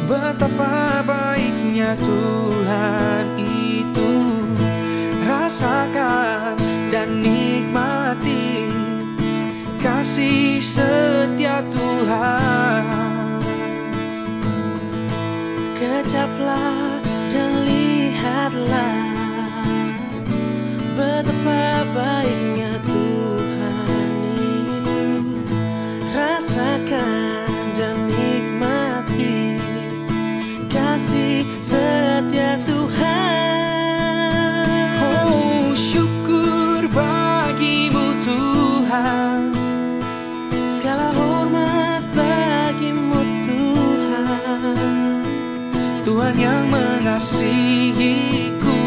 Betapa baiknya Tuhan itu, rasakan dan nikmati kasih setia Tuhan. Kecaplah dan lihatlah betapa baiknya Tuhan itu, rasakan dan nikmati kasih setia Tuhan. Oh, syukur bagimu Tuhan, Segala hormat bagimu Tuhan, Tuhan yang mengasihiku,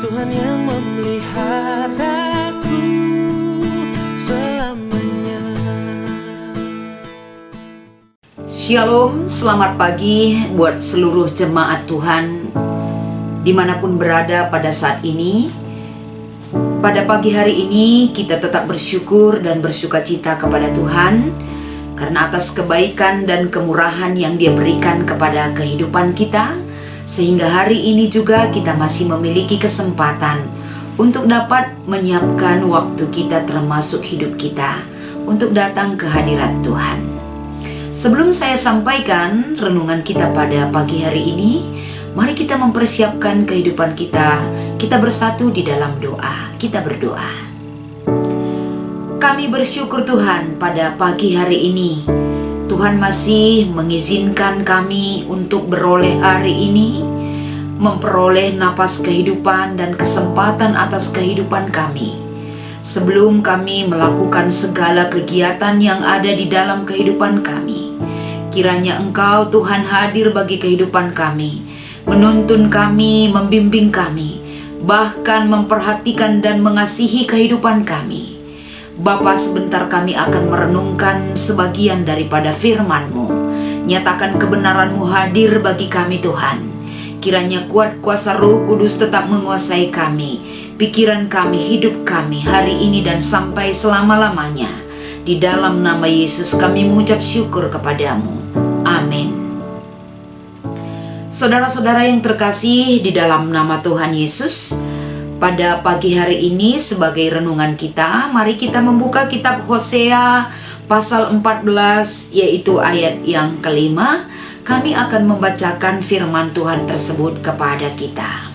Tuhan yang memeliharaku selamanya. Shalom, selamat pagi buat seluruh jemaat Tuhan dimanapun berada pada saat ini. Pada pagi hari ini kita tetap bersyukur dan bersukacita kepada Tuhan karena atas kebaikan dan kemurahan yang Dia berikan kepada kehidupan kita, sehingga hari ini juga kita masih memiliki kesempatan untuk dapat menyiapkan waktu kita termasuk hidup kita untuk datang ke hadirat Tuhan. Sebelum saya sampaikan renungan kita pada pagi hari ini, mari kita mempersiapkan kehidupan kita. Kita bersatu di dalam doa. Kita berdoa. Kami bersyukur Tuhan pada pagi hari ini. Tuhan masih mengizinkan kami untuk beroleh hari ini, memperoleh napas kehidupan dan kesempatan atas kehidupan kami. Sebelum kami melakukan segala kegiatan yang ada di dalam kehidupan kami, kiranya Engkau Tuhan hadir bagi kehidupan kami, menuntun kami, membimbing kami, bahkan memperhatikan dan mengasihi kehidupan kami. Bapa, sebentar kami akan merenungkan sebagian daripada firman-Mu. Nyatakan kebenaran-Mu hadir bagi kami Tuhan. Kiranya kuat kuasa Roh Kudus tetap menguasai kami, pikiran kami, hidup kami hari ini dan sampai selama-lamanya. Di dalam nama Yesus kami mengucap syukur kepadamu. Amin. Saudara-saudara yang terkasih di dalam nama Tuhan Yesus, pada pagi hari ini sebagai renungan kita, mari kita membuka kitab Hosea pasal 14, yaitu ayat yang kelima. Kami akan membacakan firman Tuhan tersebut kepada kita.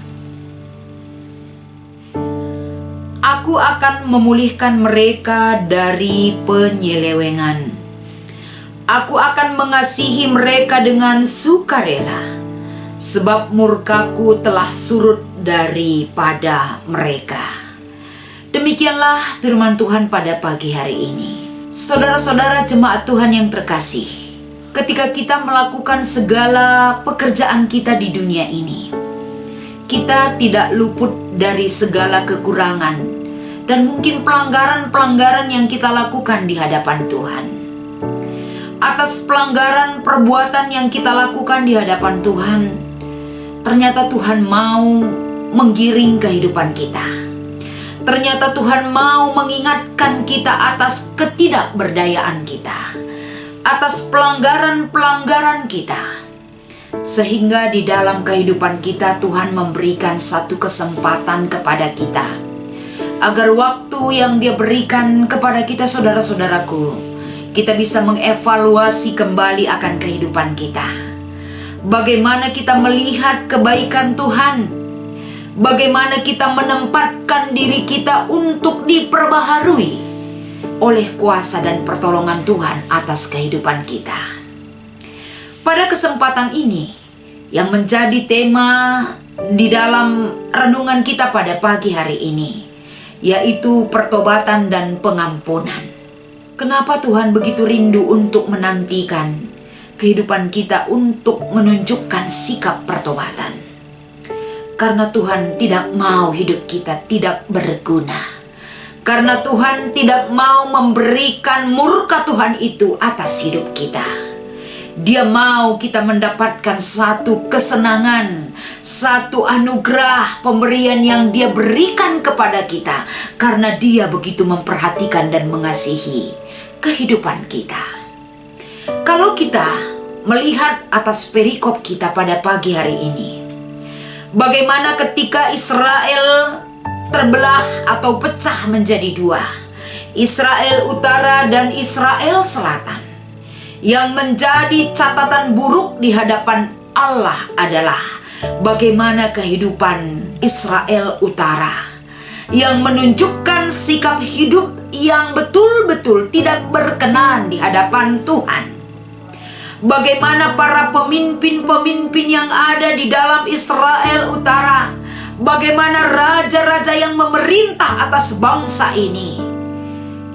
Aku akan memulihkan mereka dari penyelewengan. Aku akan mengasihi mereka dengan sukarela, sebab murkaku telah surut daripada mereka. Demikianlah firman Tuhan pada pagi hari ini. Saudara-saudara jemaat Tuhan yang terkasih, ketika kita melakukan segala pekerjaan kita di dunia ini, kita tidak luput dari segala kekurangan dan mungkin pelanggaran-pelanggaran yang kita lakukan di hadapan Tuhan. Atas pelanggaran perbuatan yang kita lakukan di hadapan Tuhan, ternyata Tuhan mau menggiring kehidupan kita. Ternyata Tuhan mau mengingatkan kita atas ketidakberdayaan kita, atas pelanggaran-pelanggaran kita. Sehingga di dalam kehidupan kita Tuhan memberikan satu kesempatan kepada kita, agar waktu yang Dia berikan kepada kita, saudara-saudaraku, kita bisa mengevaluasi kembali akan kehidupan kita. Bagaimana kita melihat kebaikan Tuhan, bagaimana kita menempatkan diri kita untuk diperbaharui oleh kuasa dan pertolongan Tuhan atas kehidupan kita. Pada kesempatan ini, yang menjadi tema di dalam renungan kita pada pagi hari ini, yaitu pertobatan dan pengampunan. Kenapa Tuhan begitu rindu untuk menantikan kehidupan kita untuk menunjukkan sikap pertobatan? Karena Tuhan tidak mau hidup kita tidak berguna. Karena Tuhan tidak mau memberikan murka Tuhan itu atas hidup kita. Dia mau kita mendapatkan satu kesenangan, satu anugerah pemberian yang Dia berikan kepada kita, karena Dia begitu memperhatikan dan mengasihi kehidupan kita. Kalau kita melihat atas perikop kita pada pagi hari ini. Bagaimana ketika Israel terbelah atau pecah menjadi dua, Israel Utara dan Israel Selatan. Yang menjadi catatan buruk di hadapan Allah adalah bagaimana kehidupan Israel Utara yang menunjukkan sikap hidup yang betul-betul tidak berkenan di hadapan Tuhan. Bagaimana para pemimpin-pemimpin yang ada di dalam Israel Utara, bagaimana raja-raja yang memerintah atas bangsa ini.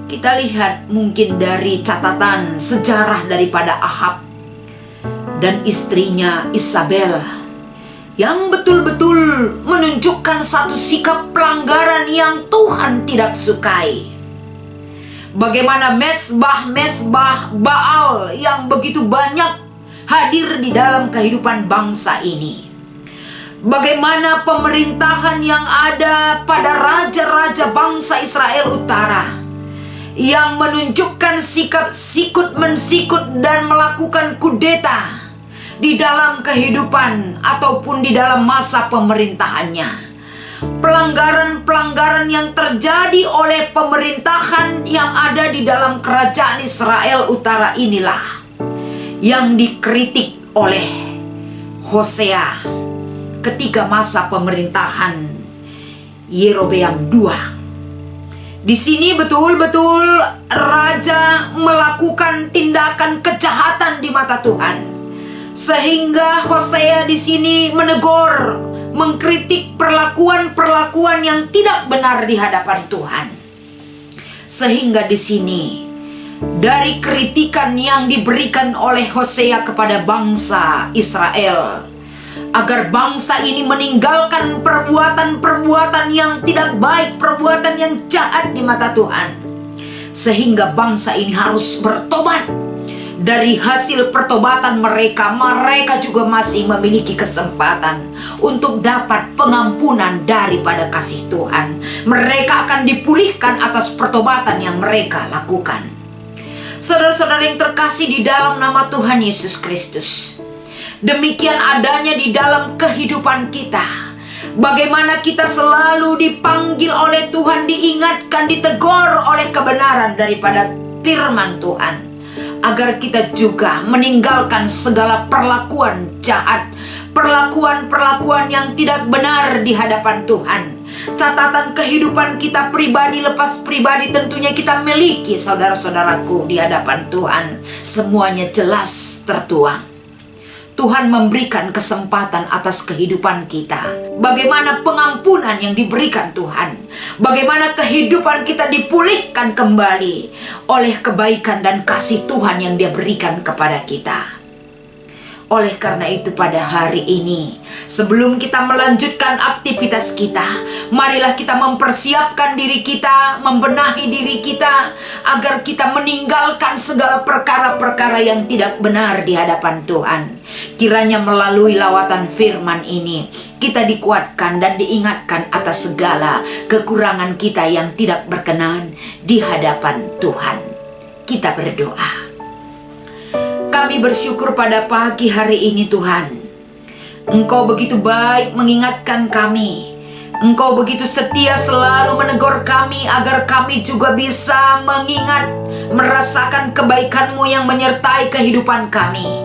Kita lihat mungkin dari catatan sejarah daripada Ahab dan istrinya Isabel yang betul-betul menunjukkan satu sikap pelanggaran yang Tuhan tidak sukai. Bagaimana mesbah-mesbah Baal yang begitu banyak hadir di dalam kehidupan bangsa ini. Bagaimana pemerintahan yang ada pada raja-raja bangsa Israel Utara yang menunjukkan sikap sikut-mensikut dan melakukan kudeta di dalam kehidupan ataupun di dalam masa pemerintahannya. Pelanggaran-pelanggaran yang terjadi oleh pemerintahan yang ada di dalam kerajaan Israel Utara inilah yang dikritik oleh Hosea ketika masa pemerintahan Yerobeam II. Di sini betul-betul raja melakukan tindakan kejahatan di mata Tuhan, sehingga Hosea di sini menegur, mengkritik perlakuan-perlakuan yang tidak benar di hadapan Tuhan. Sehingga di sini dari kritikan yang diberikan oleh Hosea kepada bangsa Israel, agar bangsa ini meninggalkan perbuatan-perbuatan yang tidak baik, perbuatan yang jahat di mata Tuhan. Sehingga bangsa ini harus bertobat. Dari hasil pertobatan mereka juga masih memiliki kesempatan untuk dapat pengampunan daripada kasih Tuhan. Mereka akan dipulihkan atas pertobatan yang mereka lakukan. Saudara-saudara yang terkasih di dalam nama Tuhan Yesus Kristus, demikian adanya di dalam kehidupan kita. Bagaimana kita selalu dipanggil oleh Tuhan, diingatkan, ditegur oleh kebenaran daripada firman Tuhan, agar kita juga meninggalkan segala perlakuan jahat, perlakuan-perlakuan yang tidak benar di hadapan Tuhan. Catatan kehidupan kita pribadi lepas pribadi tentunya kita miliki, saudara-saudaraku, di hadapan Tuhan. Semuanya jelas tertuang. Tuhan memberikan kesempatan atas kehidupan kita. Bagaimana pengampunan yang diberikan Tuhan. Bagaimana kehidupan kita dipulihkan kembali oleh kebaikan dan kasih Tuhan yang Dia berikan kepada kita. Oleh karena itu pada hari ini, sebelum kita melanjutkan aktivitas kita, marilah kita mempersiapkan diri kita, membenahi diri kita, agar kita meninggalkan segala perkara-perkara yang tidak benar di hadapan Tuhan. Kiranya melalui lawatan firman ini, kita dikuatkan dan diingatkan atas segala kekurangan kita yang tidak berkenan di hadapan Tuhan. Kita berdoa. Kami bersyukur pada pagi hari ini Tuhan. Engkau begitu baik mengingatkan kami. Engkau begitu setia selalu menegur kami agar kami juga bisa mengingat, merasakan kebaikan-Mu yang menyertai kehidupan kami.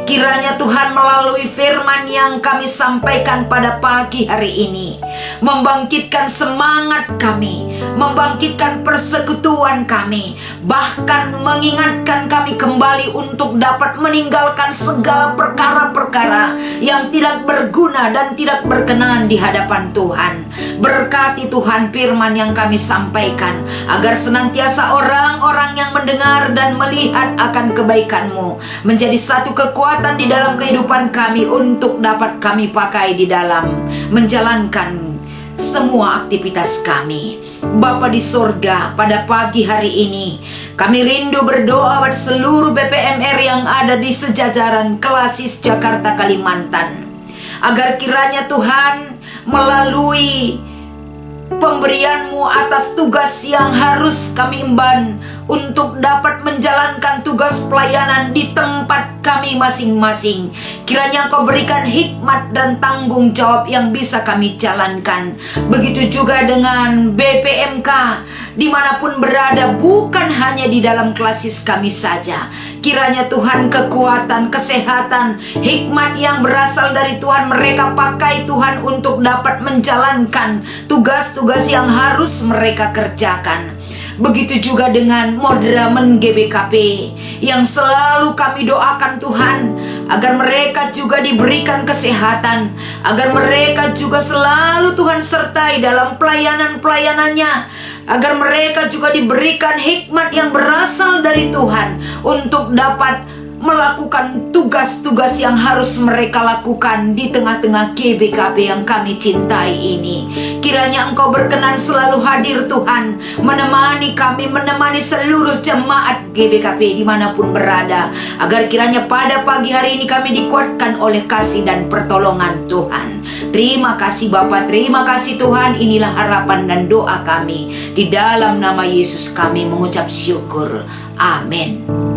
Kiranya Tuhan melalui firman yang kami sampaikan pada pagi hari ini membangkitkan semangat kami, membangkitkan persekutuan kami, bahkan mengingatkan kami kembali untuk dapat meninggalkan segala perkara-perkara yang tidak berguna dan tidak berkenan di hadapan Tuhan. Berkati Tuhan firman yang kami sampaikan, agar senantiasa orang-orang yang mendengar dan melihat akan kebaikan-Mu menjadi satu kekuatan di dalam kehidupan kami untuk dapat kami pakai di dalam menjalankan semua aktivitas kami. Bapa di sorga, pada pagi hari ini kami rindu berdoa buat seluruh BPMR yang ada di sejajaran Kelasis Jakarta Kalimantan, 'Kalimantan, agar kiranya Tuhan melalui pemberian-Mu atas tugas yang harus kami emban untuk dapat menjalankan tugas pelayanan di tempat kami masing-masing. Kiranya Engkau berikan hikmat dan tanggung jawab yang bisa kami jalankan. Begitu juga dengan BPMK, dimanapun berada, bukan hanya di dalam klasis kami saja. Kiranya Tuhan kekuatan, kesehatan, hikmat yang berasal dari Tuhan mereka pakai Tuhan untuk dapat menjalankan tugas-tugas yang harus mereka kerjakan. Begitu juga dengan Modramen GBKP yang selalu kami doakan Tuhan, agar mereka juga diberikan kesehatan, agar mereka juga selalu Tuhan sertai dalam pelayanan-pelayanannya, agar mereka juga diberikan hikmat yang berasal dari Tuhan untuk dapat melakukan tugas-tugas yang harus mereka lakukan di tengah-tengah GBKP yang kami cintai ini. Kiranya Engkau berkenan selalu hadir Tuhan, menemani kami, menemani seluruh jemaat GBKP dimanapun berada, agar kiranya pada pagi hari ini kami dikuatkan oleh kasih dan pertolongan Tuhan. Terima kasih Bapa, terima kasih Tuhan. Inilah harapan dan doa kami. Di dalam nama Yesus kami mengucap syukur. Amin.